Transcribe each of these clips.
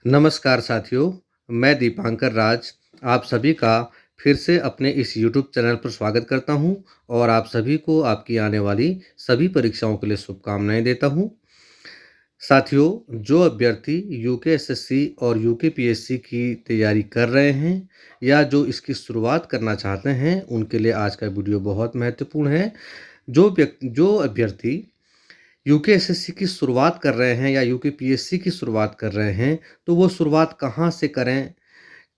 नमस्कार साथियों, मैं दीपांकर राज आप सभी का फिर से अपने इस यूट्यूब चैनल पर स्वागत करता हूं और आप सभी को आपकी आने वाली सभी परीक्षाओं के लिए शुभकामनाएं देता हूं। साथियों, जो अभ्यर्थी यूकेएसएससी और यूकेपीएससी की तैयारी कर रहे हैं या जो इसकी शुरुआत करना चाहते हैं, उनके लिए आज का वीडियो बहुत महत्वपूर्ण है। जो अभ्यर्थी यूकेएसएससी की शुरुआत कर रहे हैं या यूकेपीएससी की शुरुआत कर रहे हैं, तो वो शुरुआत कहाँ से करें,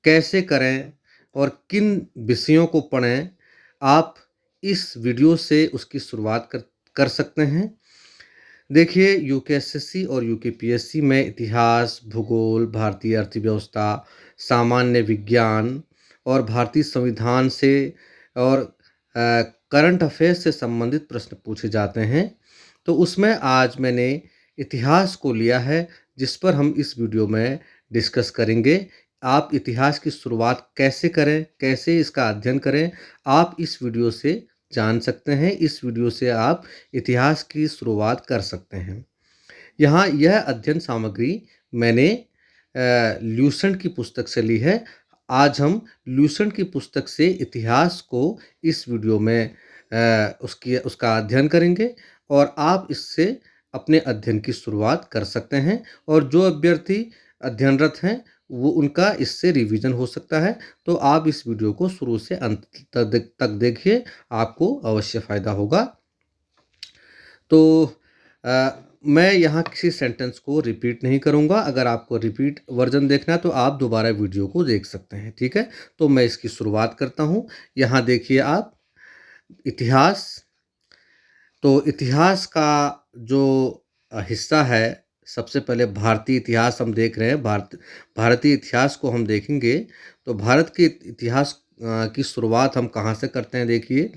कैसे करें और किन विषयों को पढ़ें, आप इस वीडियो से उसकी शुरुआत कर सकते हैं। देखिए, यूकेएसएससी और यूकेपीएससी में इतिहास, भूगोल, भारतीय अर्थव्यवस्था, सामान्य विज्ञान और भारतीय संविधान से और करंट अफेयर्स से संबंधित प्रश्न पूछे जाते हैं। तो उसमें आज मैंने इतिहास को लिया है, जिस पर हम इस वीडियो में डिस्कस करेंगे। आप इतिहास की शुरुआत कैसे करें, कैसे इसका अध्ययन करें, आप इस वीडियो से जान सकते हैं। इस वीडियो से आप इतिहास की शुरुआत कर सकते हैं। यहाँ यह अध्ययन सामग्री मैंने ल्यूसेंट की पुस्तक से ली है। आज हम ल्यूसेंट की पुस्तक से इतिहास को इस वीडियो में उसका अध्ययन करेंगे और आप इससे अपने अध्ययन की शुरुआत कर सकते हैं। और जो अभ्यर्थी अध्ययनरत हैं, वो उनका इससे रिवीजन हो सकता है। तो आप इस वीडियो को शुरू से अंत तक देखिए, आपको अवश्य फ़ायदा होगा। तो मैं यहाँ किसी सेंटेंस को रिपीट नहीं करूँगा। अगर आपको रिपीट वर्जन देखना है तो आप दोबारा वीडियो को देख सकते हैं, ठीक है। तो मैं इसकी शुरुआत करता हूँ। यहाँ देखिए आप, इतिहास। तो इतिहास का जो हिस्सा है, सबसे पहले भारतीय इतिहास हम देख रहे हैं। भारतीय इतिहास को हम देखेंगे तो भारत के इतिहास की शुरुआत हम कहाँ से करते हैं। देखिए,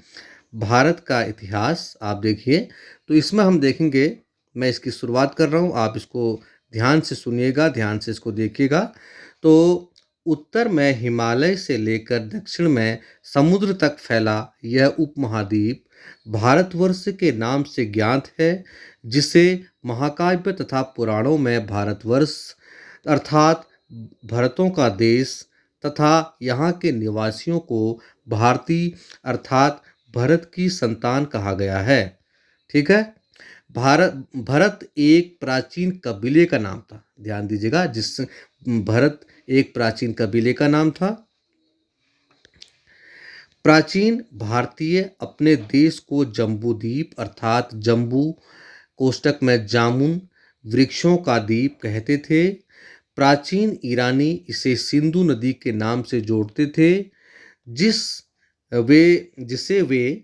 भारत का इतिहास आप देखिए, तो इसमें हम देखेंगे, मैं इसकी शुरुआत कर रहा हूँ, आप इसको ध्यान से सुनिएगा, ध्यान से इसको देखिएगा। तो उत्तर में हिमालय से लेकर दक्षिण में समुद्र तक फैला यह उपमहाद्वीप भारतवर्ष के नाम से ज्ञात है, जिसे महाकाव्य तथा पुराणों में भारतवर्ष अर्थात भरतों का देश तथा यहाँ के निवासियों को भारतीय अर्थात भरत की संतान कहा गया है, ठीक है। भरत एक प्राचीन कबीले का नाम था, ध्यान दीजिएगा। भरत एक प्राचीन कबीले का नाम था। प्राचीन भारतीय अपने देश को जम्बूद्वीप अर्थात जम्बू कोष्टक में जामुन वृक्षों का द्वीप कहते थे। प्राचीन ईरानी इसे सिंधु नदी के नाम से जोड़ते थे, जिस वे जिसे वे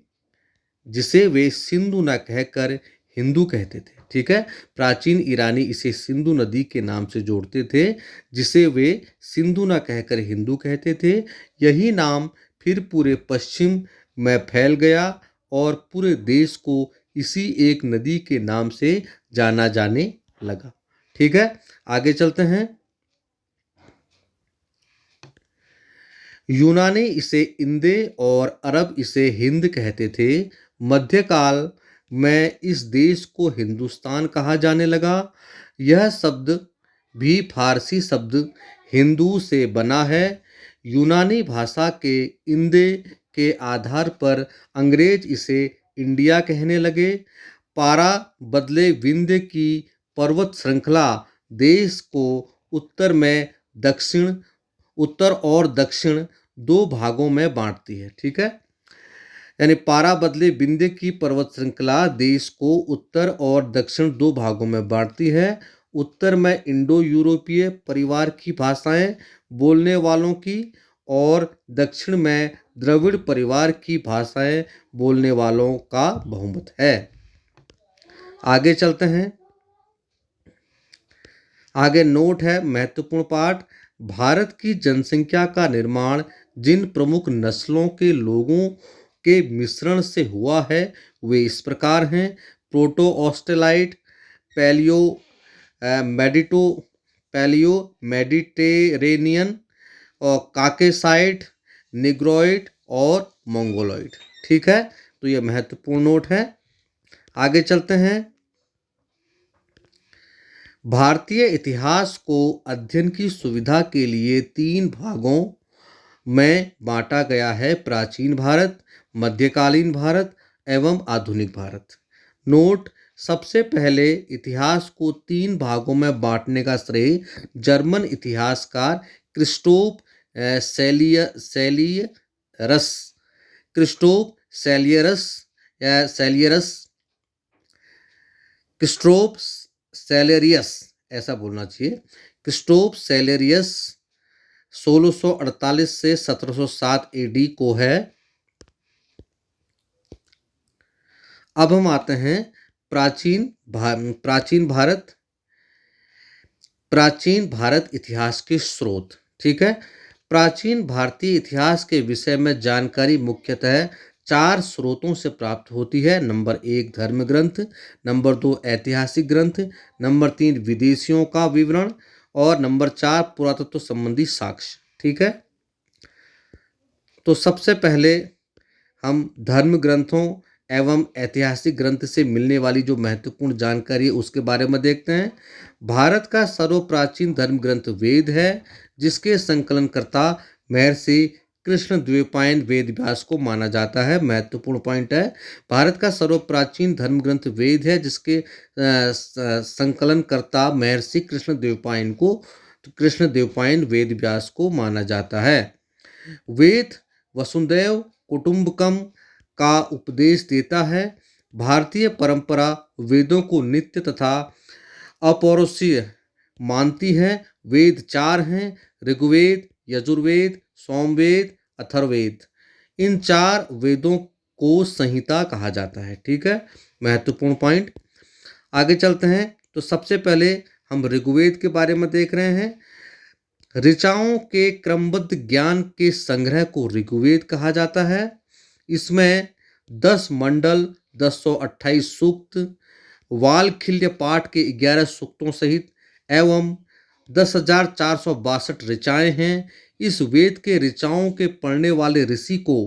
जिसे वे सिंधु न कहकर हिंदू कहते थे, ठीक है। प्राचीन ईरानी इसे सिंधु नदी के नाम से जोड़ते थे, जिसे वे सिंधु न कहकर हिंदू कहते थे। यही नाम फिर पूरे पश्चिम में फैल गया और पूरे देश को इसी एक नदी के नाम से जाना जाने लगा, ठीक है। आगे चलते हैं। यूनानी इसे इंदे और अरब इसे हिंद कहते थे। मध्यकाल में इस देश को हिंदुस्तान कहा जाने लगा। यह शब्द भी फारसी शब्द हिंदू से बना है। यूनानी भाषा के इंदे के आधार पर अंग्रेज इसे इंडिया कहने लगे। पारा बदले विंध्य की पर्वत श्रृंखला देश को उत्तर में उत्तर और दक्षिण दो भागों में बांटती है, ठीक है। यानी पारा बदले विंध्य की पर्वत श्रृंखला देश को उत्तर और दक्षिण दो भागों में बांटती है। उत्तर में इंडो यूरोपीय परिवार की भाषाएं बोलने वालों की और दक्षिण में द्रविड़ परिवार की भाषाएं बोलने वालों का बहुमत है। आगे चलते हैं। आगे नोट है, महत्वपूर्ण पाठ। भारत की जनसंख्या का निर्माण जिन प्रमुख नस्लों के लोगों के मिश्रण से हुआ है, वे इस प्रकार हैं। प्रोटो ऑस्ट्रेलाइट, पैलियो मेडिटो पैलियो मेडिटेरेनियन और काकेसाइट, निग्रोइड और मंगोलॉइड, ठीक है। तो ये महत्वपूर्ण नोट है। आगे चलते हैं। भारतीय इतिहास को अध्ययन की सुविधा के लिए 3 भागों में बांटा गया है: प्राचीन भारत, मध्यकालीन भारत एवं आधुनिक भारत। नोट: सबसे पहले इतिहास को 3 भागों में बांटने का श्रेय जर्मन इतिहासकार क्रिस्टोफ सेलियरस क्रिस्टोफ सेलियरस या सेलियरस क्रिस्टोफ सेलेरियस ऐसा बोलना चाहिए। क्रिस्टोफ सेलेरियस 1648 से 1707 एडी को है। अब हम आते हैं प्राचीन भारत इतिहास के स्रोत। ठीक है, प्राचीन भारतीय इतिहास के विषय में जानकारी मुख्यतः 4 स्रोतों से प्राप्त होती है। नंबर 1 धर्म ग्रंथ, नंबर 2 ऐतिहासिक ग्रंथ, नंबर 3 विदेशियों का विवरण और नंबर 4 पुरातत्व संबंधी साक्ष्य। ठीक है, तो सबसे पहले हम धर्म ग्रंथों एवं ऐतिहासिक ग्रंथ से मिलने वाली जो महत्वपूर्ण जानकारी है उसके बारे में देखते हैं। भारत का सर्वप्राचीन धर्म ग्रंथ वेद है, जिसके संकलनकर्ता महर्षि कृष्णद्वैपायन वेद व्यास को माना जाता है। महत्वपूर्ण पॉइंट है, भारत का सर्वप्राचीन धर्म ग्रंथ वेद है, जिसके संकलनकर्ता महर्षि कृष्णद्वैपायन वेद व्यास को माना जाता है। वेद वसुधैव कुटुंबकम का उपदेश देता है। भारतीय परंपरा वेदों को नित्य तथा अपौरुषीय मानती है। वेद 4 हैं: ऋग्वेद, यजुर्वेद, सामवेद, अथर्ववेद। इन 4 वेदों को संहिता कहा जाता है। ठीक है, महत्वपूर्ण पॉइंट। आगे चलते हैं, तो सबसे पहले हम ऋग्वेद के बारे में देख रहे हैं। ऋचाओं के क्रमबद्ध ज्ञान के संग्रह को ऋग्वेद कहा जाता है। इसमें 10 मंडल, 1028 सूक्त, वालखिल्य पाठ के 11 सूक्तों सहित एवं 10,462 ऋचाएं हैं। इस वेद के ऋचाओं के पढ़ने वाले ऋषि को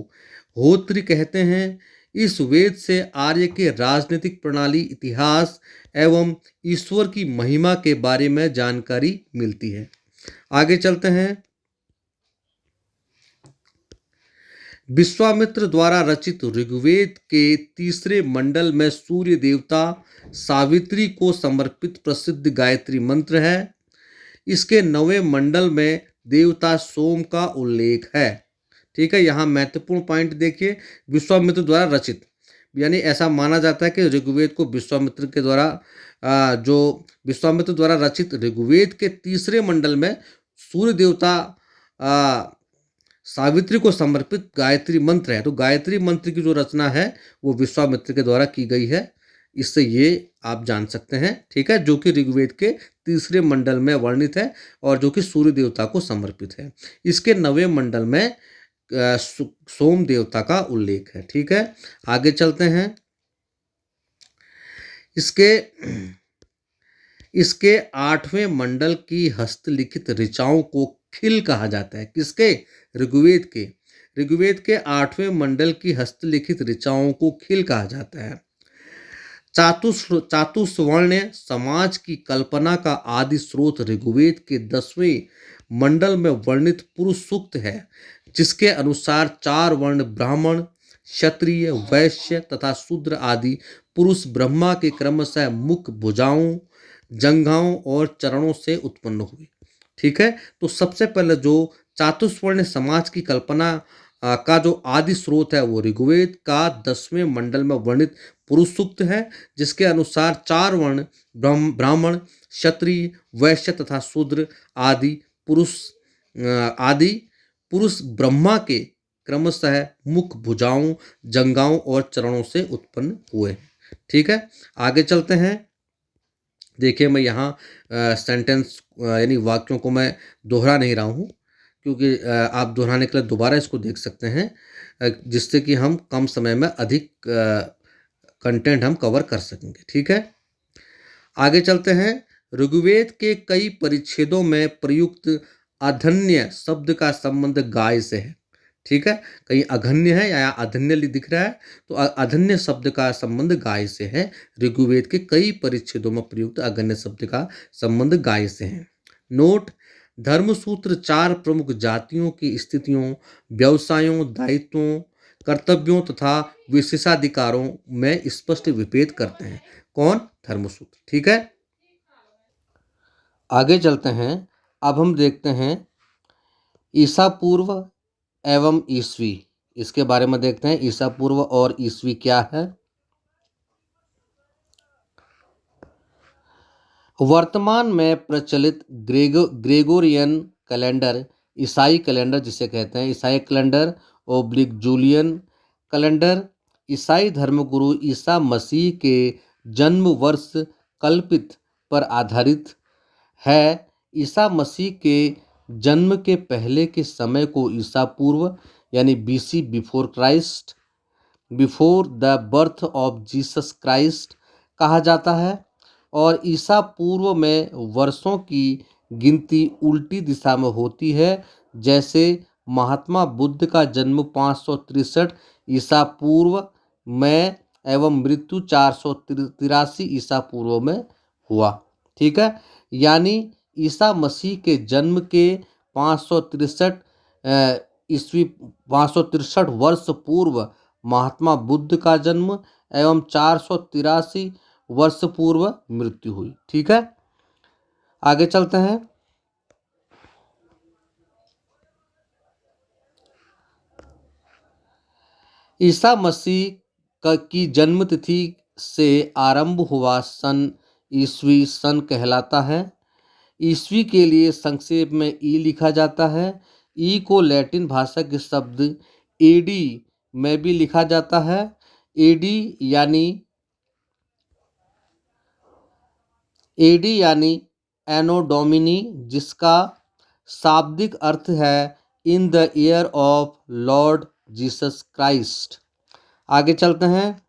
होत्री कहते हैं। इस वेद से आर्य के राजनीतिक प्रणाली, इतिहास एवं ईश्वर की महिमा के बारे में जानकारी मिलती है। आगे चलते हैं। विश्वामित्र द्वारा रचित ऋग्वेद के 3रे मंडल में सूर्य देवता सावित्री को समर्पित प्रसिद्ध गायत्री मंत्र है। इसके 9वें मंडल में देवता सोम का उल्लेख है। ठीक है, यहाँ महत्वपूर्ण पॉइंट देखिए, विश्वामित्र द्वारा रचित, यानी ऐसा माना जाता है कि ऋग्वेद को विश्वामित्र द्वारा रचित ऋग्वेद के 3रे मंडल में सूर्य देवता सावित्री को समर्पित गायत्री मंत्र है। तो गायत्री मंत्र की जो रचना है वो विश्वामित्र के द्वारा की गई है। इससे ये आप जान सकते हैं। ठीक है, जो कि ऋग्वेद के 3रे मंडल में वर्णित है और जो कि सूर्य देवता को समर्पित है। इसके 9वें मंडल में सोम देवता का उल्लेख है। ठीक है, आगे चलते हैं। इसके 8वें मंडल की हस्तलिखित ऋचाओं को खिल कहा जाता है। किसके? ऋग्वेद के 8वें मंडल की हस्तलिखित ऋचाओं को खिल कहा जाता है। चातुर्वर्ण समाज की कल्पना का आदि स्रोत ऋग्वेद के 10वें मंडल में वर्णित पुरुष सूक्त है, जिसके अनुसार 4 वर्ण ब्राह्मण, क्षत्रिय, वैश्य तथा शूद्र आदि पुरुष ब्रह्मा के क्रमशः मुख, भुजाओं, जंघाओं और चरणों से उत्पन्न हुए। ठीक है, तो सबसे पहले जो चातुर्वर्ण समाज की कल्पना का जो आदि स्रोत है वो ऋग्वेद का 10वें मंडल में वर्णित पुरुष सूक्त है, जिसके अनुसार 4 वर्ण ब्राह्मण, क्षत्रिय, वैश्य तथा शूद्र आदि पुरुष ब्रह्मा के क्रमशः मुख, भुजाओं, जंघाओं और चरणों से उत्पन्न हुए। ठीक है, आगे चलते हैं। देखिए, मैं यहाँ सेंटेंस यानी वाक्यों को मैं दोहरा नहीं रहा हूँ, क्योंकि आप दोहराने के लिए दोबारा इसको देख सकते हैं, जिससे कि हम कम समय में अधिक कंटेंट हम कवर कर सकेंगे। ठीक है, आगे चलते हैं। ऋग्वेद के कई परिच्छेदों में प्रयुक्त अधन्य शब्द का संबंध गाय से है। ठीक है, कहीं अघन्य है या अधन्य दिख रहा है, तो अधन्य शब्द का संबंध गाय से है। ऋग्वेद के कई परिच्छेदों में प्रयुक्त अघन्य शब्द का संबंध गाय से है। नोट: धर्मसूत्र चार प्रमुख जातियों की स्थितियों, व्यवसायों, दायित्वों, कर्तव्यों तथा विशेषाधिकारों में स्पष्ट विभेद करते हैं। कौन? धर्मसूत्र। ठीक है, आगे चलते हैं। अब हम देखते हैं ईसा पूर्व एवं ईस्वी, इसके बारे में देखते हैं। ईसा पूर्व और ईस्वी क्या है? वर्तमान में प्रचलित ग्रेगोरियन कैलेंडर, ईसाई कैलेंडर जिसे कहते हैं, ईसाई कैलेंडर ओब्लिक जूलियन कैलेंडर, ईसाई धर्मगुरु ईसा मसीह के जन्म वर्ष कल्पित पर आधारित है। ईसा मसीह के जन्म के पहले के समय को ईसा पूर्व यानी BC, before Christ, before the birth of Jesus Christ कहा जाता है। और ईसा पूर्व में वर्षों की गिनती उल्टी दिशा में होती है, जैसे महात्मा बुद्ध का जन्म 563 ईसा पूर्व में एवं मृत्यु 483 ईसा पूर्व में हुआ। ठीक है, यानी ईसा मसीह के जन्म के 563 वर्ष पूर्व महात्मा बुद्ध का जन्म एवं 483 वर्ष पूर्व मृत्यु हुई। ठीक है, आगे चलते हैं। ईसा मसीह की जन्म तिथि से आरंभ हुआ सन ईस्वी सन कहलाता है। ईस्वी के लिए संक्षेप में ई लिखा जाता है। ई को लैटिन भाषा के शब्द एडी में भी लिखा जाता है। एडी यानी एनो डोमिनी, जिसका शाब्दिक अर्थ है in the year of Lord Jesus Christ. आगे चलते हैं।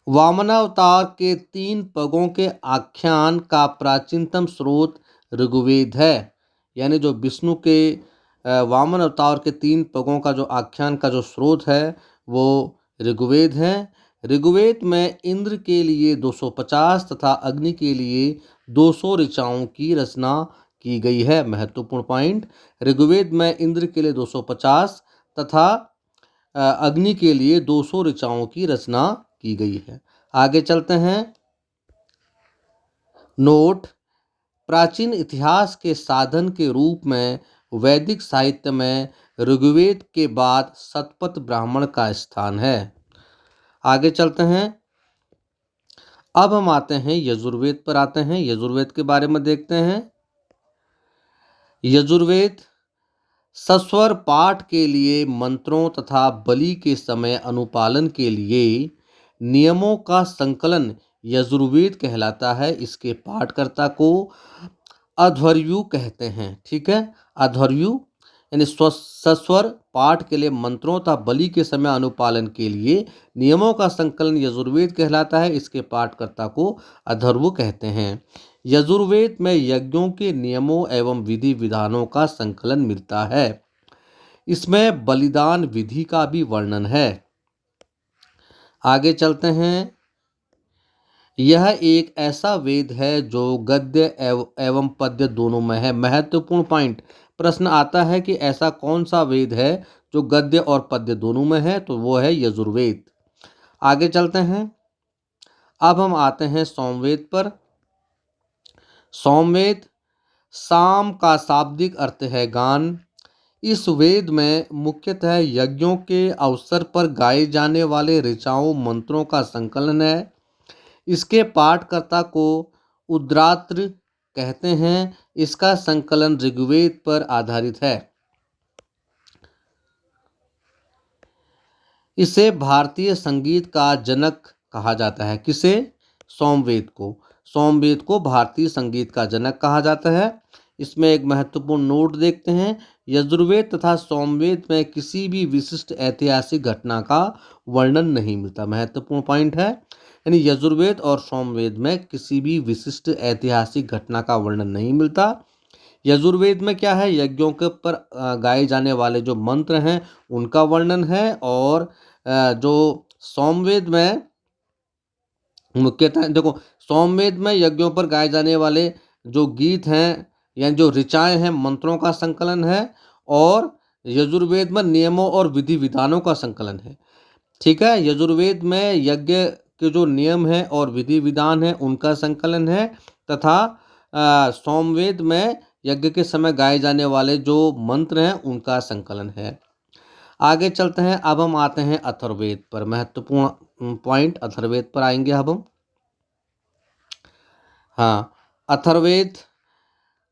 वामनावतार के 3 पगों के आख्यान का प्राचीनतम स्रोत ऋग्वेद है। यानी जो विष्णु के वामन अवतार के 3 पगों का जो आख्यान का जो स्रोत है वो ऋग्वेद है। ऋग्वेद में इंद्र के लिए 250 तथा अग्नि के लिए 200 ऋचाओं की रचना की गई है। महत्वपूर्ण पॉइंट, ऋग्वेद में इंद्र के लिए 250 तथा अग्नि के लिए 200 ऋचाओं की रचना की गई है। आगे चलते हैं। नोट: प्राचीन इतिहास के साधन के रूप में वैदिक साहित्य में ऋग्वेद के बाद शतपथ ब्राह्मण का स्थान है। आगे चलते हैं। अब हम आते हैं यजुर्वेद पर आते हैं। यजुर्वेद के बारे में देखते हैं। यजुर्वेद सस्वर पाठ के लिए मंत्रों तथा बलि के समय अनुपालन के लिए नियमों का संकलन यजुर्वेद कहलाता है। इसके पाठकर्ता को अध्वर्यु कहते हैं। ठीक है, अध्वर्यु यानी सस्वर पाठ के लिए मंत्रों तथा बलि के समय अनुपालन के लिए नियमों का संकलन यजुर्वेद कहलाता है। इसके पाठकर्ता को अध्वर्यु कहते हैं। यजुर्वेद में यज्ञों के नियमों एवं विधि विधानों का संकलन मिलता है। इसमें बलिदान विधि का भी वर्णन है। आगे चलते हैं। यह एक ऐसा वेद है जो गद्य एवं पद्य दोनों में है। महत्वपूर्ण पॉइंट, प्रश्न आता है कि ऐसा कौन सा वेद है जो गद्य और पद्य दोनों में है, तो वो है यजुर्वेद। आगे चलते हैं। अब हम आते हैं सोमवेद पर। सोमवेद साम का शाब्दिक अर्थ है गान। इस वेद में मुख्यतः यज्ञों के अवसर पर गाए जाने वाले ऋचाओं मंत्रों का संकलन है। इसके पाठकर्ता को उद्रात्र कहते हैं। इसका संकलन ऋग्वेद पर आधारित है। इसे भारतीय संगीत का जनक कहा जाता है। किसे? सोमवेद को। सोमवेद को भारतीय संगीत का जनक कहा जाता है। इसमें एक महत्वपूर्ण नोट देखते हैं। यजुर्वेद तथा सोमवेद में किसी भी विशिष्ट ऐतिहासिक घटना का वर्णन नहीं मिलता। महत्वपूर्ण पॉइंट है, यानी यजुर्वेद और सोमवेद में किसी भी विशिष्ट ऐतिहासिक घटना का वर्णन नहीं मिलता। यजुर्वेद में क्या है, यज्ञों के पर गाए जाने वाले जो मंत्र हैं उनका वर्णन है। और जो सामवेद में मुख्यतः देखो, सामवेद में यज्ञों पर गाए जाने वाले जो गीत हैं या जो ऋचाएँ हैं मंत्रों का संकलन है। और यजुर्वेद में नियमों और विधि विधानों का संकलन है। ठीक है, यजुर्वेद में यज्ञ के जो नियम हैं और विधि विधान है उनका संकलन है। तथा सामवेद में यज्ञ के समय गाए जाने वाले जो मंत्र हैं उनका संकलन है। आगे चलते हैं, अब हम आते हैं अथर्ववेद पर। महत्वपूर्ण पॉइंट अथर्ववेद पर आएंगे अब हम। हाँ, अथर्ववेद,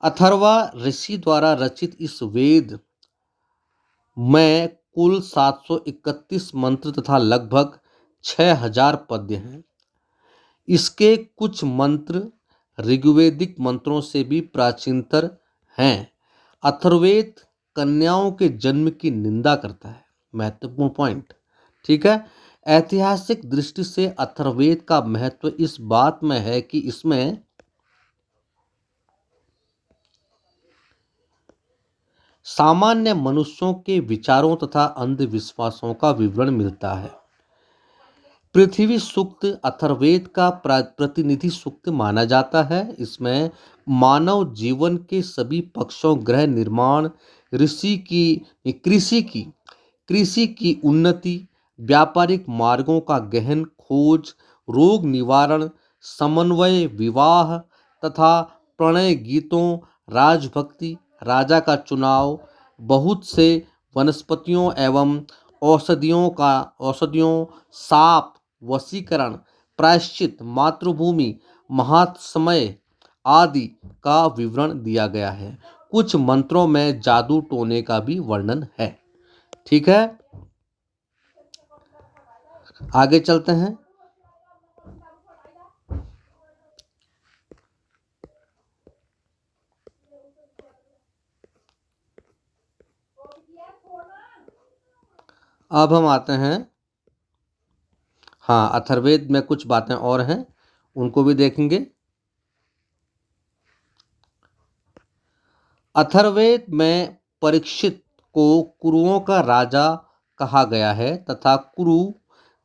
अथर्वा ऋषि द्वारा रचित इस वेद में कुल 731 मंत्र तथा लगभग 6000 पद्य हैं। इसके कुछ मंत्र ऋग्वेदिक मंत्रों से भी प्राचीनतर हैं। अथर्ववेद कन्याओं के जन्म की निंदा करता है। महत्वपूर्ण पॉइंट। ठीक है, ऐतिहासिक दृष्टि से अथर्ववेद का महत्व इस बात में है कि इसमें सामान्य मनुष्यों के विचारों तथा अंधविश्वासों का विवरण मिलता है। पृथ्वी सूक्त अथर्ववेद का प्रतिनिधि सूक्त माना जाता है। इसमें मानव जीवन के सभी पक्षों, गृह निर्माण, कृषि की उन्नति, व्यापारिक मार्गों का गहन खोज, रोग निवारण, समन्वय, विवाह तथा प्रणय गीतों, राजभक्ति, राजा का चुनाव, बहुत से वनस्पतियों एवं औषधियों, साप, वशीकरण, प्रायश्चित, मातृभूमि, महात्म्य आदि का विवरण दिया गया है। कुछ मंत्रों में जादू टोने का भी वर्णन है। ठीक है, आगे चलते हैं। अब हम आते हैं, हाँ, अथर्ववेद में कुछ बातें और हैं, उनको भी देखेंगे। अथर्ववेद में परीक्षित को कुरुओं का राजा कहा गया है तथा कुरु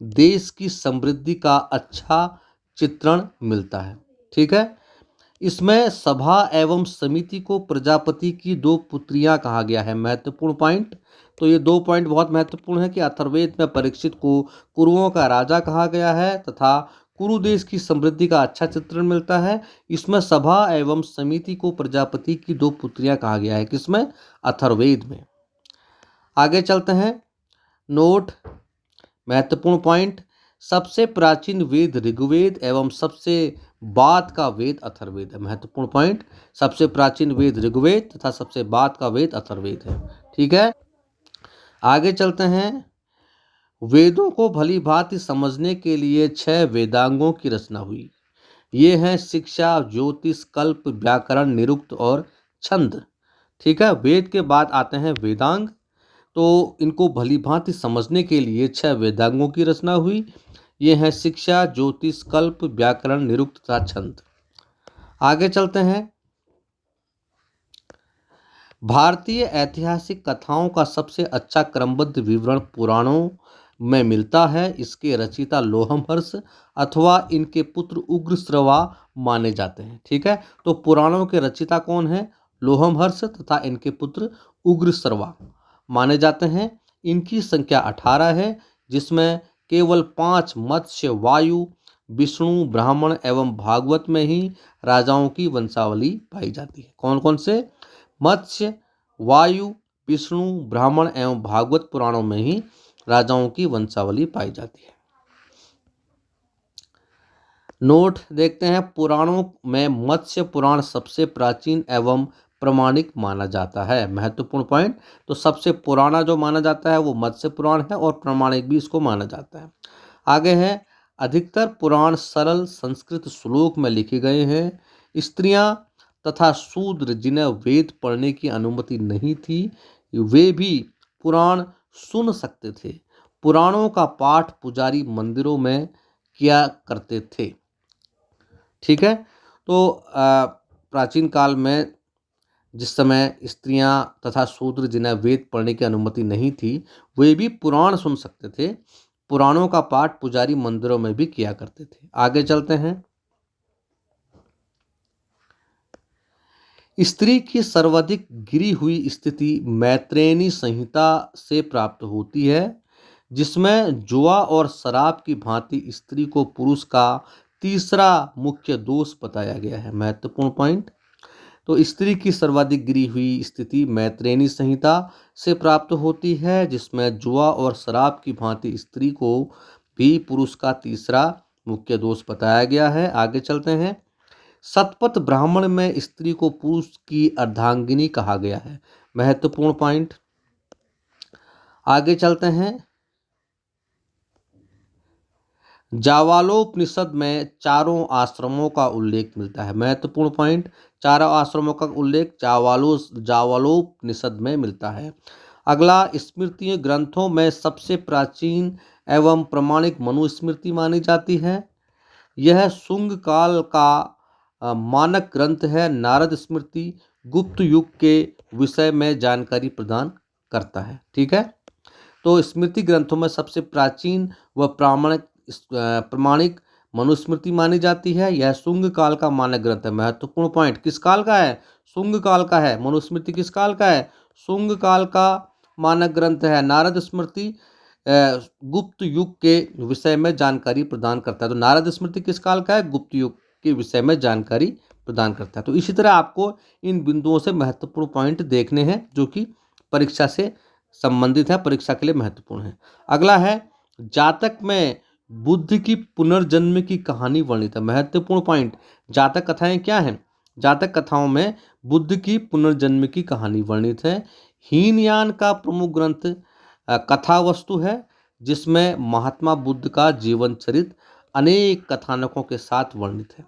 देश की समृद्धि का अच्छा चित्रण मिलता है। ठीक है, इसमें सभा एवं समिति को प्रजापति की 2 पुत्रियां कहा गया है। महत्वपूर्ण पॉइंट। तो ये 2 पॉइंट बहुत महत्वपूर्ण है कि अथर्ववेद में परीक्षित को कुरुओं का राजा कहा गया है तथा कुरु देश की समृद्धि का अच्छा चित्रण मिलता है। इसमें सभा एवं समिति को प्रजापति की 2 पुत्रियां कहा गया है। किसमें? अथर्ववेद में। आगे चलते हैं। नोट, महत्वपूर्ण पॉइंट। सबसे प्राचीन वेद ऋग्वेद एवं सबसे बाद का वेद अथर्ववेद है। महत्वपूर्ण पॉइंट, सबसे प्राचीन वेद ऋग्वेद तथा सबसे बाद का वेद अथर्ववेद है। ठीक है, आगे चलते हैं। वेदों को भली भांति समझने के लिए 6 वेदांगों की रचना हुई। ये हैं शिक्षा, ज्योतिष, कल्प, व्याकरण, निरुक्त और छंद। ठीक है, वेद के बाद आते हैं वेदांग। तो इनको भली भांति समझने के लिए 6 वेदांगों की रचना हुई। ये हैं शिक्षा, ज्योतिष, कल्प, व्याकरण, निरुक्त तथा छंद। आगे चलते हैं। भारतीय ऐतिहासिक कथाओं का सबसे अच्छा क्रमबद्ध विवरण पुराणों में मिलता है। इसके रचयिता लोमहर्ष अथवा इनके पुत्र उग्रश्रवा माने जाते हैं। ठीक है, तो पुराणों के रचयिता कौन है? लोमहर्ष तथा इनके पुत्र उग्रश्रवा माने जाते हैं। इनकी संख्या 18 है, जिसमें केवल 5 मत्स्य, वायु, विष्णु, ब्राह्मण एवं भागवत में ही राजाओं की वंशावली पाई जाती है। कौन कौन से? मत्स्य, वायु, विष्णु, ब्राह्मण एवं भागवत पुराणों में ही राजाओं की वंशावली पाई जाती है। नोट देखते हैं। पुराणों में मत्स्य पुराण सबसे प्राचीन एवं प्रमाणिक माना जाता है। महत्वपूर्ण पॉइंट। तो सबसे पुराना जो माना जाता है वो मत्स्य पुराण है और प्रमाणिक भी इसको माना जाता है। आगे है, अधिकतर पुराण सरल संस्कृत श्लोक में लिखे गए हैं। स्त्रियां तथा शूद्र जिन्हें वेद पढ़ने की अनुमति नहीं थी, वे भी पुराण सुन सकते थे। पुराणों का पाठ पुजारी मंदिरों में किया करते थे। ठीक है, तो प्राचीन काल में जिस समय स्त्रियां तथा शूद्र जिन्हें वेद पढ़ने की अनुमति नहीं थी, वे भी पुराण सुन सकते थे। पुराणों का पाठ पुजारी मंदिरों में भी किया करते थे। आगे चलते हैं। स्त्री की सर्वाधिक गिरी हुई स्थिति मैत्रेयनी संहिता से प्राप्त होती है, जिसमें जुआ और शराब की भांति स्त्री को पुरुष का तीसरा मुख्य दोष बताया गया है। महत्वपूर्ण पॉइंट। तो स्त्री की सर्वाधिक गिरी हुई स्थिति मैत्रेयनी संहिता से प्राप्त होती है, जिसमें जुआ और शराब की भांति स्त्री को भी पुरुष का तीसरा मुख्य दोष बताया गया है। आगे चलते हैं। शतपथ ब्राह्मण में स्त्री को पुरुष की अर्धांगिनी कहा गया है। महत्वपूर्ण पॉइंट। आगे चलते हैं। जावालोपनिषद में चारों आश्रमों का उल्लेख मिलता है। महत्वपूर्ण पॉइंट। चारों आश्रमों का उल्लेख जावालोपनिषद में मिलता है। अगला, स्मृति ग्रंथों में सबसे प्राचीन एवं प्रमाणिक मनुस्मृति मानी जाती है। यह शुंग काल का मानक ग्रंथ है। नारद स्मृति गुप्त युग के विषय में जानकारी प्रदान करता है। ठीक है। तो स्मृति ग्रंथों में सबसे प्राचीन व प्रमाणिक मनुस्मृति मानी जाती है। यह शुंग काल का मानक ग्रंथ है। महत्वपूर्ण पॉइंट। किस काल का है? शुंग काल का है। मनुस्मृति किस काल का है? शुंग काल का मानक ग्रंथ है। नारद स्मृति गुप्त युग के विषय में जानकारी प्रदान करता है। तो नारद स्मृति किस काल का है? गुप्त युग के विषय में जानकारी प्रदान करता है। तो इसी तरह आपको इन बिंदुओं से महत्वपूर्ण पॉइंट देखने हैं जो कि परीक्षा से संबंधित है, परीक्षा के लिए महत्वपूर्ण है। अगला है, जातक में बुद्ध की पुनर्जन्म की कहानी वर्णित है। महत्वपूर्ण पॉइंट। जातक कथाएं क्या हैं? जातक कथाओं में बुद्ध की पुनर्जन्म की कहानी वर्णित है। हीनयान का प्रमुख ग्रंथ कथा वस्तु है, जिसमें महात्मा बुद्ध का जीवन चरित्र अनेक कथानकों के साथ वर्णित है।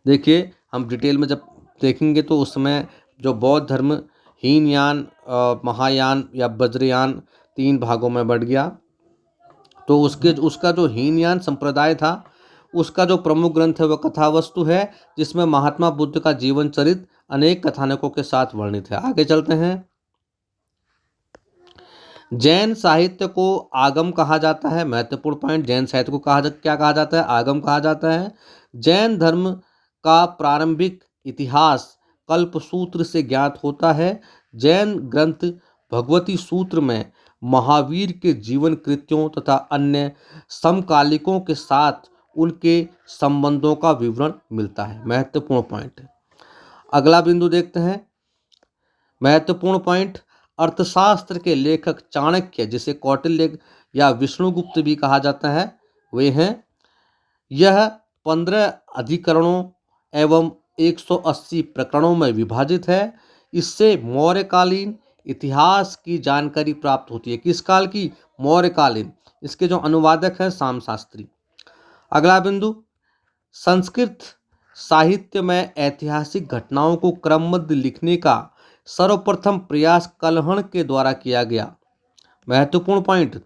देखिए, हम डिटेल में जब देखेंगे तो उस समय जो बौद्ध धर्म हीनयान, महायान या वज्रयान 3 भागों में बढ़ गया। तो उसका जो हीनयान संप्रदाय था, उसका जो प्रमुख ग्रंथ है वह कथा वस्तु है, जिसमें महात्मा बुद्ध का जीवन चरित्र अनेक कथानकों के साथ वर्णित है। आगे चलते हैं। जैन साहित्य को आगम कहा जाता है। महत्वपूर्ण पॉइंट। जैन साहित्य को क्या कहा जाता है? आगम कहा जाता है। जैन धर्म का प्रारंभिक इतिहास कल्पसूत्र से ज्ञात होता है। जैन ग्रंथ भगवती सूत्र में महावीर के जीवन कृत्यों तथा अन्य समकालिकों के साथ उनके संबंधों का विवरण मिलता है। महत्वपूर्ण पॉइंट। अगला बिंदु देखते हैं। महत्वपूर्ण पॉइंट। अर्थशास्त्र के लेखक चाणक्य, जिसे कौटिल्य या विष्णुगुप्त भी कहा जाता है, वे हैं। यह 15 अधिकरणों एवं 180 प्रकरणों में विभाजित है। इससे मौर्यकालीन इतिहास की जानकारी प्राप्त होती है। किस काल की? मौर्यकालीन। इसके जो अनुवादक हैं शाम शास्त्री। अगला बिंदु, संस्कृत साहित्य में ऐतिहासिक घटनाओं को क्रमबद्ध लिखने का सर्वप्रथम प्रयास कलहण के द्वारा किया गया। महत्वपूर्ण पॉइंट।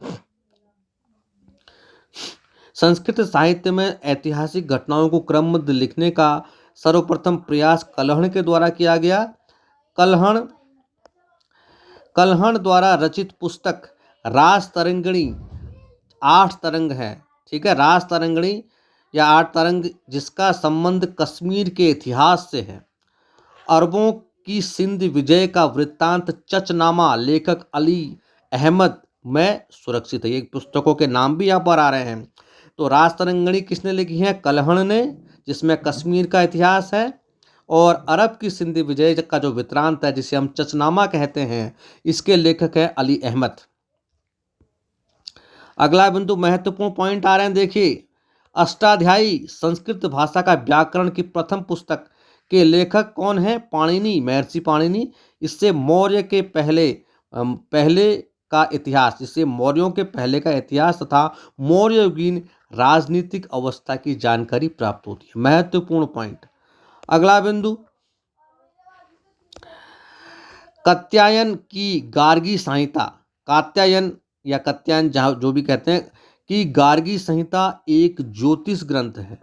संस्कृत साहित्य में ऐतिहासिक घटनाओं को क्रमबद्ध लिखने का सर्वप्रथम प्रयास कलहण के द्वारा किया गया। कलहण द्वारा रचित पुस्तक रास तरंगिणी 8 तरंग है। ठीक है। रास तरंगिणी या 8 तरंग, जिसका संबंध कश्मीर के इतिहास से है। अरबों की सिंध विजय का वृत्तांत चचनामा लेखक अली अहमद में सुरक्षित है। ये पुस्तकों के नाम भी यहाँ पर आ रहे हैं। तो रास तरंगिणी किसने लिखी है? कलहण ने, जिसमें कश्मीर का इतिहास है। और अरब की सिंध विजय का जो वृत्तांत है, जिसे हम चचनामा कहते हैं, इसके लेखक है अली अहमद। अगला बिंदु, महत्वपूर्ण पॉइंट आ रहे हैं। देखिए, अष्टाध्यायी संस्कृत भाषा का व्याकरण की प्रथम पुस्तक के लेखक कौन है? पाणिनि, महर्षि पाणिनि। इससे मौर्य के पहले का इतिहास, इससे मौर्यों के पहले का इतिहास तथा मौर्ययुगीन राजनीतिक अवस्था की जानकारी प्राप्त होती है। महत्वपूर्ण पॉइंट। अगला बिंदु, कात्यायन की गार्गी संहिता, कात्यायन या कात्यायन जो भी कहते हैं, कि गार्गी संहिता एक ज्योतिष ग्रंथ है।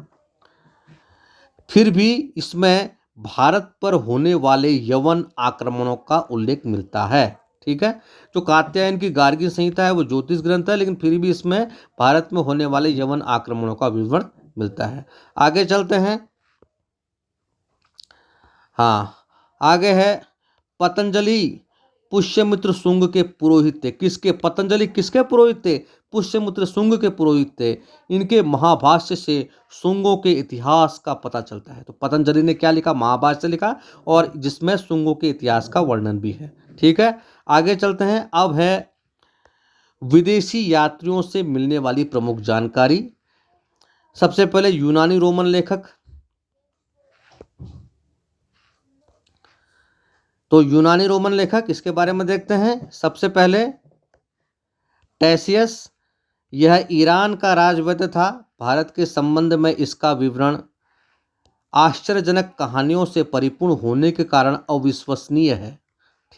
फिर भी इसमें भारत पर होने वाले यवन आक्रमणों का उल्लेख मिलता है। ठीक है, जो कात्यायन की गार्गी संहिता है वो ज्योतिष ग्रंथ है, लेकिन फिर भी इसमें भारत में होने वाले यवन आक्रमणों का विवरण मिलता है। आगे चलते हैं। हाँ, आगे है पतंजलि पुष्यमित्र शुंग के पुरोहित थे। किसके? पतंजलि किसके पुरोहित थे? पुष्यमित्र शुंग के पुरोहित थे। इनके महाभाष्य से शुंगों के इतिहास का पता चलता है। तो पतंजलि ने क्या लिखा? महाभाष्य लिखा, और जिसमें शुंगों के इतिहास का वर्णन भी है। ठीक है, आगे चलते हैं। अब है विदेशी यात्रियों से मिलने वाली प्रमुख जानकारी। सबसे पहले यूनानी रोमन लेखक। तो यूनानी रोमन लेखक, इसके बारे में देखते हैं। सबसे पहले टेसियस, यह ईरान का राजवैद्य था। भारत के संबंध में इसका विवरण आश्चर्यजनक कहानियों से परिपूर्ण होने के कारण अविश्वसनीय है।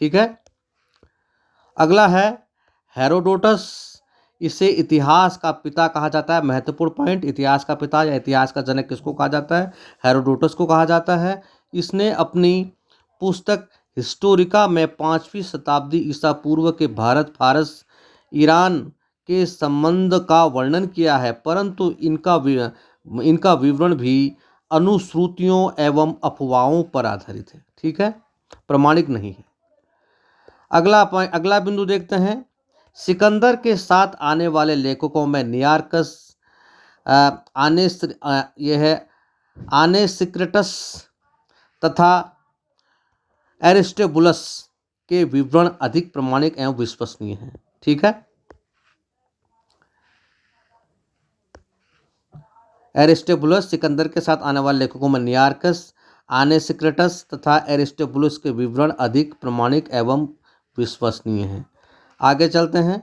ठीक है, अगला है हेरोडोटस। इसे इतिहास का पिता कहा जाता है। महत्वपूर्ण पॉइंट, इतिहास का पिता या इतिहास का जनक किसको कहा जाता है? हेरोडोटस को कहा जाता है। इसने अपनी पुस्तक हिस्टोरिका में 5वीं शताब्दी ईसा पूर्व के भारत फारस ईरान के संबंध का वर्णन किया है, परंतु इनका विवरण भी अनुश्रुतियों एवं अफवाहों पर आधारित है। ठीक है, प्रमाणिक नहीं है। अगला बिंदु देखते हैं। सिकंदर के साथ आने वाले लेखकों में नियार्कस, यह है आनेसिक्रिटस तथा एरिस्टोबुलस के विवरण अधिक प्रमाणिक एवं विश्वसनीय हैं। ठीक है, एरिस्टोबुलस, सिकंदर के साथ आने वाले लेखकों में नियार्कस, आनेसिक्रिटस तथा एरिस्टोबुलस के विवरण अधिक प्रमाणिक एवं विश्वसनीय हैं। आगे चलते हैं।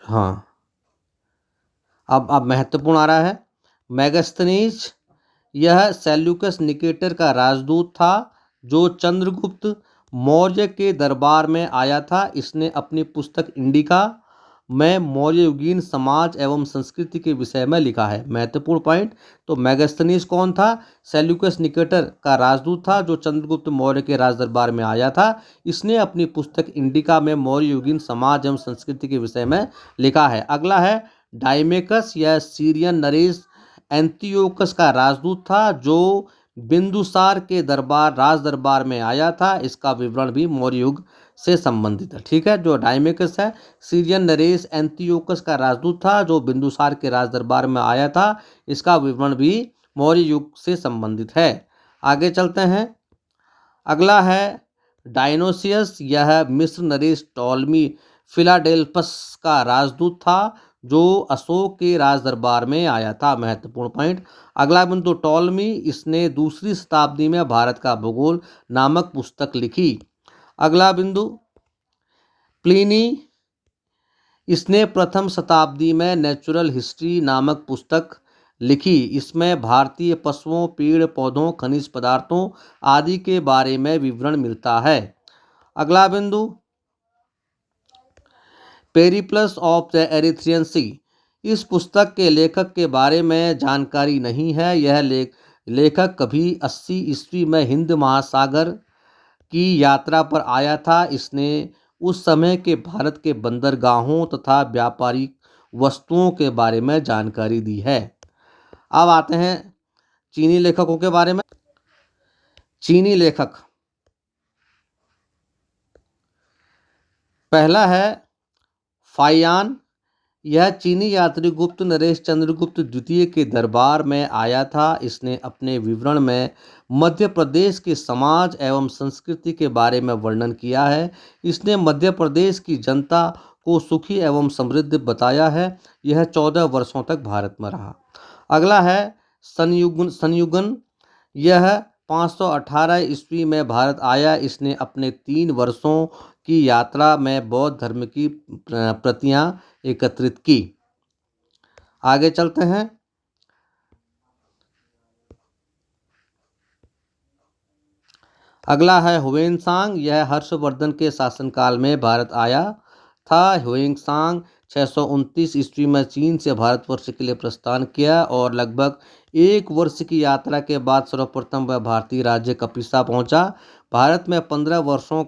हाँ, अब महत्वपूर्ण आ रहा है। मेगास्थनीज, यह सेल्यूकस निकेटर का राजदूत था जो चंद्रगुप्त मौर्य के दरबार में आया था। इसने अपनी पुस्तक इंडिका में मौर्य युगीन समाज एवं संस्कृति के विषय में लिखा है। महत्वपूर्ण पॉइंट, तो मेगास्थनीज कौन था? सेल्यूकस निकेटर का राजदूत था जो चंद्रगुप्त मौर्य के राज दरबार में आया था। इसने अपनी पुस्तक इंडिका में मौर्य युगीन समाज एवं संस्कृति के विषय में लिखा है। अगला है डाइमेकस, यह सीरियन नरेश एंटियोकस का राजदूत था जो बिंदुसार के राज दरबार में आया था। इसका विवरण भी मौर्य युग से संबंधित है। ठीक है, जो डाइमेकस है सीरियन नरेश एंटियोकस का राजदूत था जो बिंदुसार के राज दरबार में आया था। इसका विवरण भी मौर्य युग से संबंधित है। आगे चलते हैं। अगला है डायनोसियस, यह मिस्र नरेश टॉलमी फिलाडेल्फस का राजदूत था जो अशोक के राज दरबार में आया था। महत्वपूर्ण पॉइंट, अगला बिंदु टॉलमी, इसने 2री शताब्दी में भारत का भूगोल नामक पुस्तक लिखी। अगला बिंदु प्लिनी, इसने प्रथम शताब्दी में नेचुरल हिस्ट्री नामक पुस्तक लिखी। इसमें भारतीय पशुओं, पेड़ पौधों, खनिज पदार्थों आदि के बारे में विवरण मिलता है। अगला बिंदु पेरिप्लस ऑफ द एरिथ्रियन सी, इस पुस्तक के लेखक के बारे में जानकारी नहीं है। यह लेखक कभी 80 ईस्वी में हिंद महासागर की यात्रा पर आया था। इसने उस समय के भारत के बंदरगाहों तथा व्यापारिक वस्तुओं के बारे में जानकारी दी है। अब आते हैं चीनी लेखकों के बारे में। चीनी लेखक, पहला है फाइयान, यह चीनी यात्री गुप्त नरेश चंद्रगुप्त द्वितीय के दरबार में आया था। इसने अपने विवरण में मध्य प्रदेश के समाज एवं संस्कृति के बारे में वर्णन किया है। इसने मध्य प्रदेश की जनता को सुखी एवं समृद्ध बताया है। यह 14 वर्षों तक भारत में रहा। अगला है संयुगन, यह 518 ईस्वी में भारत आया। इसने अपने 3 वर्षों की यात्रा में बौद्ध धर्म की प्रतियां एकत्रित की। आगे चलते हैं। अगला है ह्वेनसांग। यह हर्षवर्धन के शासनकाल में भारत आया था। ह्वेनसांग 629 ईस्वी में चीन से भारतवर्ष के लिए प्रस्थान किया और लगभग 1 वर्ष की यात्रा के बाद सर्वप्रथम वह भारतीय राज्य कपिसा पहुंचा। भारत में 15 वर्षों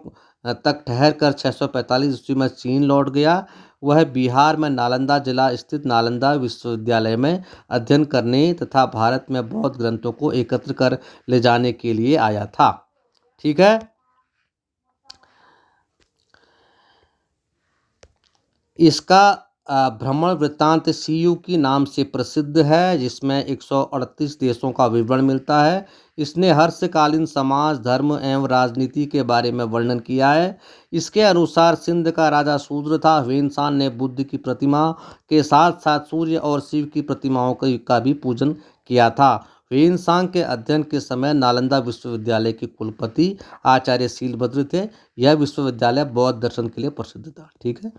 तक ठहर कर 645 ईस्वी में चीन लौट गया। वह बिहार में नालंदा जिला स्थित नालंदा विश्वविद्यालय में अध्ययन करने तथा भारत में बौद्ध ग्रंथों को एकत्र कर ले जाने के लिए आया था। ठीक है। इसका भ्रमण वृत्तांत सीयू की नाम से प्रसिद्ध है, जिसमें 138 देशों का विवरण मिलता है। इसने हर्षकालीन समाज, धर्म एवं राजनीति के बारे में वर्णन किया है। इसके अनुसार सिंध का राजा शूद्र था। ह्वेनसां ने बुद्ध की प्रतिमा के साथ साथ सूर्य और शिव की प्रतिमाओं का भी पूजन किया था। ह्वेनसां के अध्ययन के समय नालंदा विश्वविद्यालय के कुलपति आचार्य शीलभद्र थे। यह विश्वविद्यालय बौद्ध दर्शन के लिए प्रसिद्ध था। ठीक है।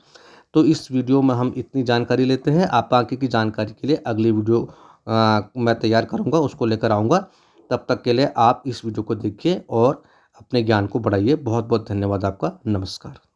तो इस वीडियो में हम इतनी जानकारी लेते हैं। आप आगे की जानकारी के लिए अगली वीडियो मैं तैयार करूंगा, उसको लेकर आऊँगा। तब तक के लिए आप इस वीडियो को देखिए और अपने ज्ञान को बढ़ाइए। बहुत बहुत धन्यवाद आपका। नमस्कार।